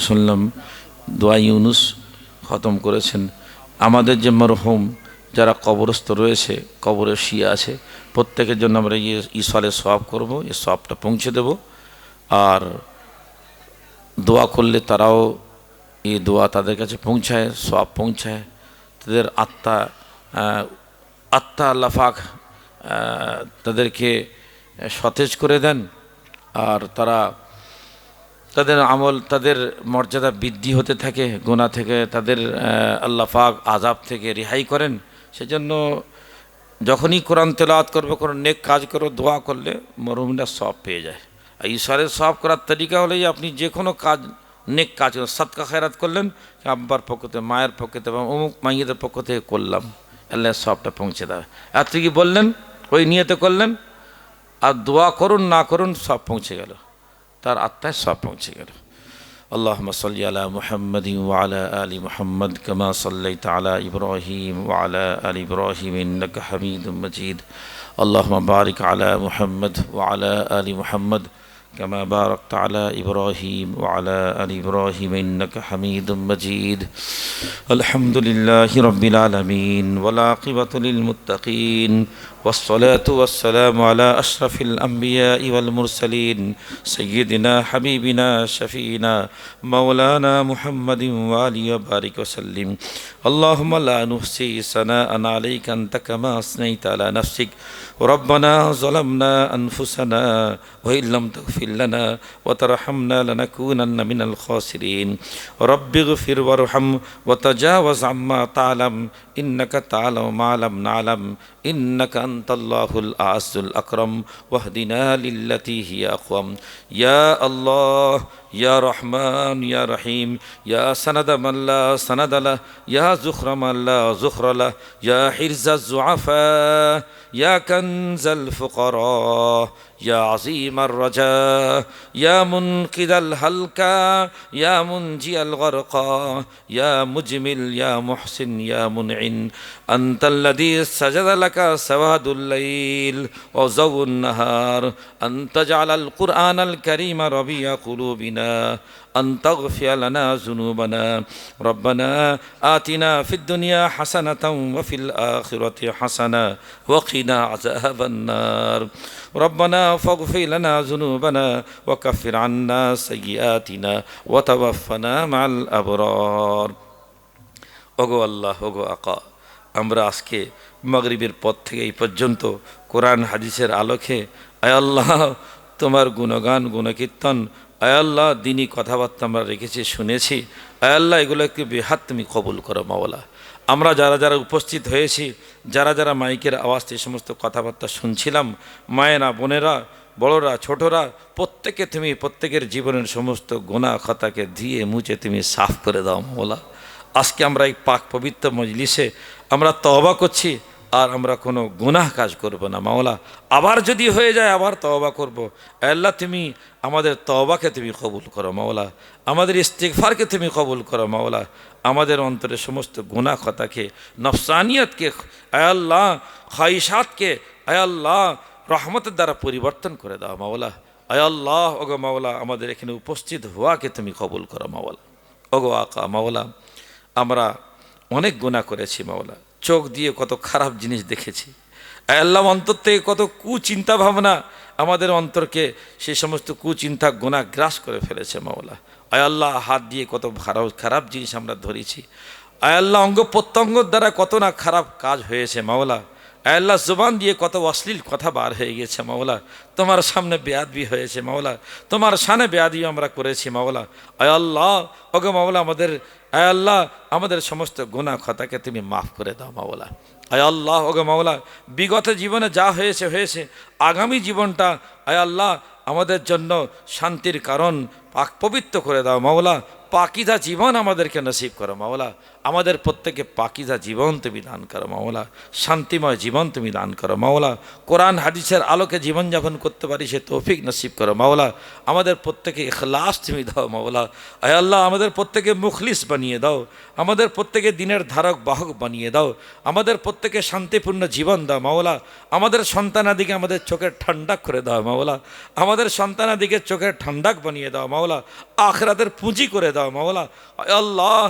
শুনলাম দোয়া ইউনুস খতম করেছেন। আমাদের যে মরহুম যারা কবরস্থ রয়েছে, কবরে শুয়ে আছে, প্রত্যেকের জন্য আমরা ইসওয়ালের সওয়াব করব, এই সওয়াবটা পৌঁছে দেব। আর দোয়া করলে তারাও এই দোয়া তাদের কাছে পৌঁছায়, সওয়াব পৌঁছায়, তাদের আত্মা আত্মা আল্লাহ পাক তাদেরকে সতেজ করে দেন। আর তাদের আমল, তাদের মর্যাদা বৃদ্ধি হতে থাকে, গুনাহ থেকে তাদের আল্লাহ পাক আযাব থেকে রেহাই করেন। সেজন্য যখনই কোরআন তেলাওয়াত করবে, কোনো নেক কাজ করো, দোয়া করলে মরহুমরা সওয়াব পেয়ে যায়। আর ঈশ্বরের সওয়াব করার তরিকা হলেই আপনি যে কোনো কাজ, নেক কাজ করেন, সাদকা খেরাত করলেন, আব্বার পক্ষ থেকে, মায়ের পক্ষ থেকে এবং অমুক মাইয়েদের পক্ষ থেকে করলাম, আল্লাহ সওয়াবটা পৌঁছে দেয়। এত কি বললেন, ওই নিয়তে করলেন, আর দোয়া করুন না করুন, সব পৌঁছে গেল, তার আত্মায় সব পৌঁছে গেল। اللهم صل على محمد وعلى آل محمد كما صليت على إبراهيم وعلى آل إبراهيم إنك حميد مجيد. اللهم بارك على محمد وعلى آل محمد كما باركت على إبراهيم وعلى آل إبراهيم إنك حميد مجيد. الحمد لله رب العالمين والعاقبة للمتقين والصلاة والسلام على أشرف الأنبياء والمرسلين سيدنا حبيبنا شفينا مولانا محمد وآله وبارك وسلم. اللهم لا نحصي ثناء عليك أنت كما أثنيت على نفسك. ربنا ظلمنا أنفسنا وإن لم تغفر لنا وترحمنا لنكونن من الخاسرين. رب اغفر وارحم وتجاوز عما تعلم إنك تعلم ما لم نعلم إنك أنت الله الأعز الأكرم واهدنا للتي هي أقوم. يا الله يا رحمن يا رحيم يا سند من لا سند له يا زخر من لا زخر له يا حرز الزعفاء يا كنز الفقراء يا عظيم الرجاء يا منقذ الهلكى يا منجي الغرقى يا مجمل يا محسن يا منعم. أنت الذي سجد لك سواد الليل وضوء النهار. أن تجعل القرآن الكريم ربيع قلوبنا. أن تغفر لنا ذنوبنا. ربنا آتنا في الدنيا حسنة وفي الآخرة حسنة وقنا عذاب النار. ربنا فاغفر لنا ذنوبنا وكفر عنا سيئاتنا وتوفنا مع الأبرار. ওগো আল্লাহ, ওগো আকা, আমরা আজকে মাগরিবের পর থেকে এই পর্যন্ত কোরআন হাদিসের আলোকে আয় আল্লাহ তোমার গুণগান গুণকীর্তন, আয় আল্লাহ দিনী কথাবার্তা আমরা রেখেছি, শুনেছি, আয় আল্লাহ এগুলোকে বেহাত তুমি কবুল করো মাওলা। আমরা যারা যারা উপস্থিত হয়েছি, যারা যারা মাইকের আওয়াজে এই সমস্ত কথাবার্তা শুনছিলাম, মায়েরা, বোনেরা, বড়রা, ছোটরা, প্রত্যেকে তুমি প্রত্যেকের জীবনের সমস্ত গুনাহ খাতাকে ধুয়ে মুছে তুমি সাফ করে দাও মাওলা। আজকে আমরা এই পাক পবিত্র মজলিসে আমরা তওবা করছি, আর আমরা কোনো গুনাহ কাজ করব না মাওলা। আবার যদি হয়ে যায় আবার তওবা করব। আল্লাহ তুমি আমাদের তওবাকে তুমি কবুল করো মাওলা, আমাদের ইস্তিগফারকে তুমি কবুল করো মাওলা, আমাদের অন্তরে সমস্ত গুনাহ খাতাকে, নফসানিয়তকে, আয় আল্লাহ খায়িশাতকে, আয় আল্লাহ রহমতের দ্বারা পরিবর্তন করে দাও মাওলা। আয় আল্লাহ ওগো মাওলা, আমাদের এখানে উপস্থিত হওয়াকে তুমি কবুল করো মাওলা। ওগো আকা মাওলা, আমরা অনেক গুনাহ করেছি মাওলা, চোখ দিয়ে কত খারাপ জিনিস দেখেছি, আল্লাহ অন্তর থেকে কত কুচিন্তা ভাবনা আমাদের অন্তরকে সেই সমস্ত কুচিন্তা গুনাহ গ্রাস করে ফেলেছে মাওলা। আয় আল্লাহ হাত দিয়ে কত খারাপ জিনিস আমরা ধরেছি, আয় আল্লাহ অঙ্গ প্রত্যঙ্গর দ্বারা কত না খারাপ কাজ হয়েছে মাওলা। আয় আল্লাহ জবান দিয়ে কত অশ্লীল কথা বার হয়ে গেছে মাওলা, তোমার সামনে বেয়াদবি হয়েছে মাওলা, তোমার সামনে বেয়াদবি আমরা করেছি মাওলা। আয় আল্লাহ ওগো মাওলা, আয় আল্লাহ আমাদের সমস্ত গুনাহ খাতাকে তুমি মাফ করে দাও মাওলা। আয় আল্লাহ ওগো মাওলা, বিগত জীবনে যা হয়েছে হয়েছে, আগামী জীবনটা আয় আল্লাহ আমাদের জন্য শান্তির কারণ পাক পবিত্র করে দাও মাওলা। পাকিজা জীবন আমাদেরকে নসিব করো মাওলা, আমাদের প্রত্যেকে পাকিজা জীবন তুমি দান করো মাওলা, শান্তিময় জীবন তুমি দান করো মাওলা। কোরআন হাদিসের আলোকে জীবনযাপন করতে পারি সে তৌফিক নসিব করো মাওলা। আমাদের প্রত্যেকে ইখলাস তুমি দাও মাওলা। আয় আল্লাহ আমাদের প্রত্যেকে মুখলিস বানিয়ে দাও, আমাদের প্রত্যেকে দিনের ধারক বাহক বানিয়ে দাও, আমাদের প্রত্যেকে শান্তিপূর্ণ জীবন দাও মাওলা। আমাদের সন্তানাদিকে আমাদের চোখের ঠান্ডাক করে দাও মাওলা, আমাদের সন্তানাদিকে চোখের ঠান্ডাক বানিয়ে দাও মাওলা, আখিরাতের পুঁজি করে দাও দাও মাওলা। আয় আল্লাহ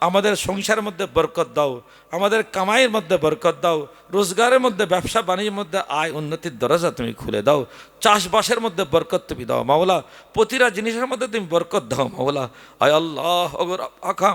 আমাদের সংসারের মধ্যে বরকত দাও, আমাদের কামাইয়ের মধ্যে বরকত দাও, রোজগারের মধ্যে, ব্যবসা বাণিজ্যের মধ্যে আয় উন্নতির দরজা তুমি খুলে দাও, চাষবাসের মধ্যে বরকত তুমি দাও মাওলা, প্রতিটা জিনিসের মধ্যে তুমি বরকত দাও মাওলা। আয় আল্লাহ আখা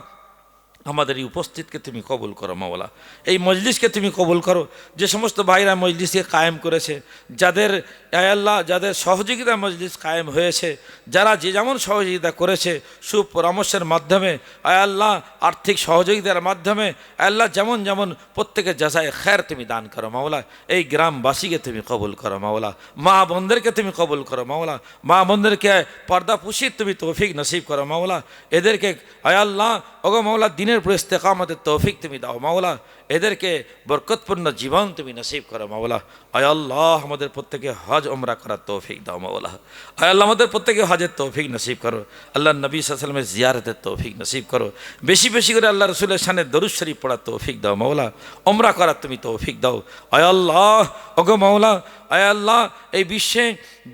আমাদের এই উপস্থিতকে তুমি কবুল করো মাওলা, এই মজলিসকে তুমি কবুল করো। যে সমস্ত ভাইরা মজলিসকে কায়েম করেছে, যাদের আয় আল্লাহ যাদের সহযোগিতা মজলিস কায়েম হয়েছে, যারা যে যেমন সহযোগিতা করেছে সুপরামর্শের মাধ্যমে, আয় আল্লাহ আর্থিক সহযোগিতার মাধ্যমে, আয় আল্লাহ যেমন যেমন প্রত্যেকের জাযায়ে খের তুমি দান করো মাওলা। এই গ্রামবাসীকে তুমি কবুল করো মাওলা, মা বোনদেরকে তুমি কবুল করো মাওলা, মা বোনদেরকে পর্দা পুশির তুমি তৌফিক নসিব করো মাওলা। এদেরকে আয় আল্লাহ ওগো মাওলা দিনের উপর ইস্তেকামতের তৌফিক তুমি দাও মাওলা, এদেরকে বরকতপূর্ণ জীবন তুমি নসিব করো মাওলা। আয় আল্লাহ আমাদের প্রত্যেকে হজ ওমরা করার তৌফিক দাও মাওলা। আয় আল্লাহ আমাদের প্রত্যেকে হজের তৌফিক নসিব করো, আল্লাহ নবী সাল্লাল্লাহু আলাইহি ওয়াসাল্লামের জিয়ারতের তৌফিক নসিব করো, বেশি বেশি করে আল্লাহ রসুলের শানে দরুদ শরীফ পড়ার তৌফিক দাও মাওলা, ওমরা করার তুমি তৌফিক দাও। আয় আল্লাহ ওগো মাওলা, আয় আল্লাহ এই বিশ্বে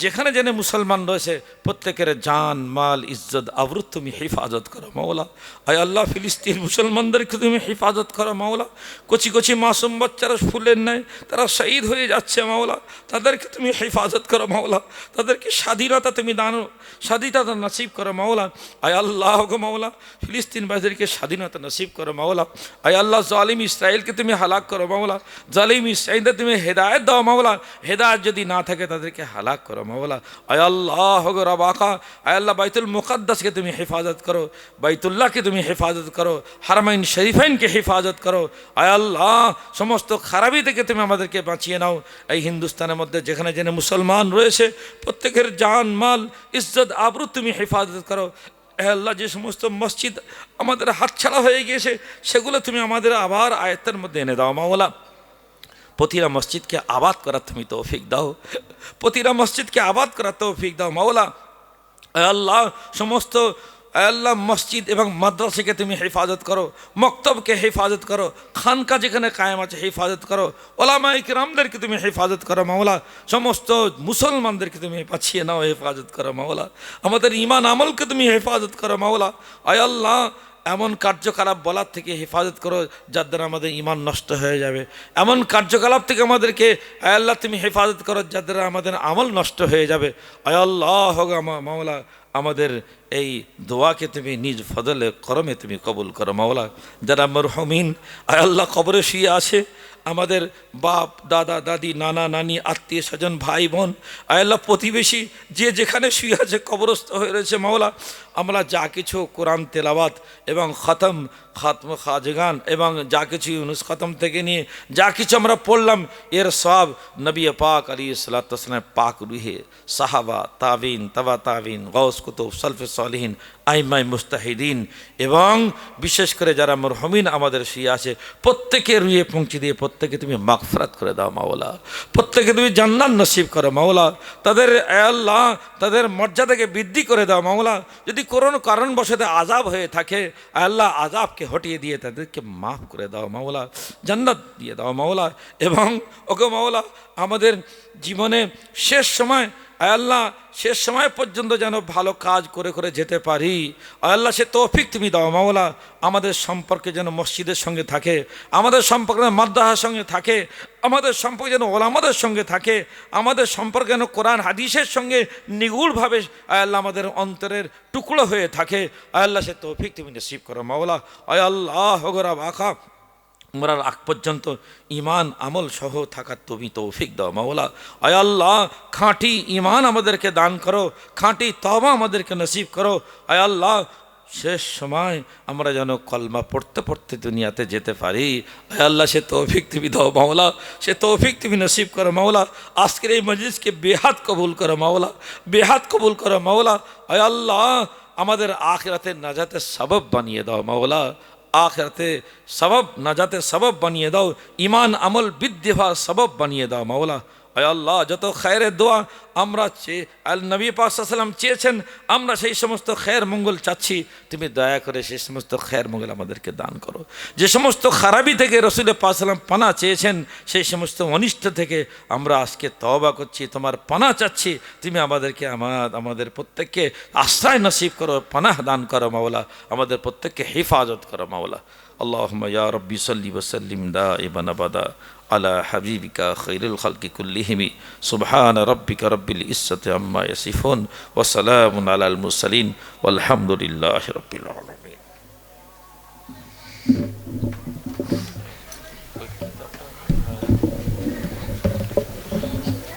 যেখানে যেন মুসলমান রয়েছে প্রত্যেকের জান মাল ইজ্জত আবরুত তুমি হেফাজত করো মাওলা। আয় আল্লাহ ফিলিস্তিন মুসলমানদেরকে তুমি হেফাজত করো মাওলা, কচি কচি মাসুম বাচ্চারা ফুলের নেয় তারা শহীদ হয়ে যাচ্ছে মাওলা, তাদেরকে তুমি হেফাজত করো মাওলা, তাদেরকে স্বাধীনতা তুমি দানো, স্বাধীনতা নসিব করো মাওলা। আয় আল্লাহ গো মাওলা ফিলিস্তিন বাসীদেরকে স্বাধীনতা নসিব করো মাওলা। আয় আল্লাহ জালিম ইসরায়েলকে তুমি হালাক করো মাওলা, জালিম ইসরায়েলদের তুমি হেদায়েত দাও মাওলা, হেদায়েত যদি না থাকে তাদেরকে হালাক করো মাওলা। আয় আল্লাহ গো রব আকা, আয় আল্লাহ বাইতুল মুকদ্দাসকে তুমি হেফাজত করো, বাইতুল্লাহকে তুমি হেফাজত করো, হারমাইন শরীফাইনকে হেফাজত করো। আয় আল্লাহ সমস্ত খারাপি থেকে তুমি আমাদেরকে বাঁচিয়ে নাও। এই হিন্দুস্তানের মধ্যে যেখানে যেন মুসলমান রয়েছে প্রত্যেকের জান মাল ইজ্জত আবরু তুমি হেফাজত করো। আল্লাহ যে সমস্ত মসজিদ আমাদের হাতছাড়া হয়ে গিয়েছে সেগুলো তুমি আমাদের আবার আয়ত্তের মধ্যে এনে দাও মাওলা। প্রতিটা মসজিদকে আবাদ করার তুমি তৌফিক দাও, প্রতিটা মসজিদকে আবাদ করার তৌফিক দাও মাওলা। আল্লাহ সমস্ত আল্লাহ মসজিদ এবং মাদ্রাসাকে তুমি হেফাজত করো, মক্তবকে হেফাজত করো, খানকা যেখানে কায়েম আছে হেফাজত করো, ওলামায়ে কিরামদেরকে তুমি হেফাজত করো মাওলা, সমস্ত মুসলমানদেরকে তুমি বাঁচিয়ে নাও, হেফাজত করো মাওলা, আমাদের ঈমান আমলকে তুমি হেফাজত করো মাওলা। আয় আল্লাহ এমন কার্যকলাপ বলার থেকে হেফাজত করো যার দ্বারা আমাদের ঈমান নষ্ট হয়ে যাবে, এমন কার্যকলাপ থেকে আমাদেরকে আয় আল্লাহ তুমি হেফাজত করো যার দ্বারা আমাদের আমল নষ্ট হয়ে যাবে। আয় আল্লাহ মাওলা আমাদের এই দোয়াকে তুমি নিজ ফজলে করমে তুমি কবুল করো মাওলা। যারা মরহুমিন আয় আল্লাহ কবরে শুয়ে আছে, আমাদের বাপ দাদা দাদি নানা নানি আত্মীয় স্বজন ভাই বোন আয় আল্লাহ প্রতিবেশী যে যেখানে শুয়ে আছে কবরস্থ হয়ে রয়েছে মাওলা, আমরা যা কিছু কোরআন তেলাওয়াত এবং খতম খাজগান এবং যা কিছু ইউনুস খতম থেকে নিয়ে যা কিছু আমরা পড়লাম এর সব নবী পাক আলাইহিস সালাম পাক রুহে সাহাবা তাবিন তাবা তাবিন গৌস কুতুব সলফে সালিহিন আইমাই মুস্তাহিদিন এবং বিশেষ করে যারা মরহুমিন আমাদের শুয়ে আছে প্রত্যেকে রুহে পৌঁছে দিয়ে প্রত্যেকে তুমি মাগফিরাত করে দাও মাওলা, প্রত্যেকে তুমি জান্নাত নসিব করো মাওলা, তাদের আল্লাহ তাদের মর্যাদাকে বৃদ্ধি করে দাও মাওলা। যদি কোনো কারণবশত আযাব হয়ে থাকে আল্লাহ আযাবকে হটিয়ে দিয়ে তাদেরকে মাফ করে দাও মাওলা, জান্নাত দিয়ে দাও মাওলা। এবং ওকে মাওলা আমাদের জীবনে শেষ সময় আল্লাহ শেষ সময় পর্যন্ত যেন ভালো কাজ করে করে যেতে পারি আল্লাহ, সে তৌফিক তুমি দাও মাওলা। আমাদের সম্পর্কে যেন মসজিদের সঙ্গে থাকে, আমাদের সম্পর্ক যেন মাদ্রাসার সঙ্গে থাকে, আমাদের সম্পর্ক যেন ওলামাদের সঙ্গে থাকে, আমাদের সম্পর্ক যেন কোরআন হাদিসের সঙ্গে নিগুড়ভাবে আল্লাহ আমাদের অন্তরের টুকরো হয়ে থাকে আল্লাহ, সে তৌফিক তুমি নসিব করো মাওলা। আয় আল্লাহ গোরা বাখা মরার আগ পর্যন্ত ঈমান আমল সহ থাকার তুমি তৌফিক দাও মাওলা। আয় আল্লাহ খাঁটি ঈমান আমাদেরকে দান করো, খাঁটি তওবা আমাদেরকে নসিব করো। আয় আল্লাহ শেষ সময় আমরা যেন কলমা পড়তে পড়তে দুনিয়াতে যেতে পারি আয় আল্লাহ, সে তৌফিক তুমি দাও মাওলা, সে তৌফিক তুমি নসিব করো মাওলা। আজকের এই মজলিসকে বেহাত কবুল করো মাওলা, বেহাত কবুল করো মাওলা। আয় আল্লাহ আমাদের আখিরাতের নাজাতের সবব বানিয়ে দাও মাওলা, আখিরাতে সবব নাজাতের সবব বানিয়ে দাও, ঈমান আমল বৃদ্ধি হওয়ার সবব বানিয়ে দাও মাওলা। আয় আল্লাহ যত খায়রের দোয়া আমরা নবী পাক সাল্লাল্লাহু আলাইহি ওয়াসাল্লাম চেয়েছেন, আমরা সেই সমস্ত খের মঙ্গল চাচ্ছি, তুমি দয়া করে সেই সমস্ত খের মঙ্গল আমাদেরকে দান করো। যে সমস্ত খারাপি থেকে রাসূল পাক সাল্লাল্লাহু আলাইহি ওয়াসাল্লাম পানাহ চেয়েছেন, সেই সমস্ত অনিষ্ট থেকে আমরা আজকে তওবা করছি, তোমার পানাহ চাচ্ছি, তুমি আমাদেরকে আমাদের প্রত্যেককে আশ্রয় নসিব করো, পানাহ দান করো মাওলা, আমাদের প্রত্যেককে হেফাজত করো মাওলা। আল্লাহুম্মা ইয়া রাব্বি সাল্লি ওয়া সাল্লিম দাইমান আবাদা আলা হাবিবিকা খায়রুল খালকি কুল্লিহিম। সুবহান রাব্বিকা রাব্বিল ইজ্জাতি আম্মা ইয়াসিফুন ওয়া সালামুন আলাল মুরসালিন ওয়ালহামদুলিল্লাহি রাব্বিল আলামিন।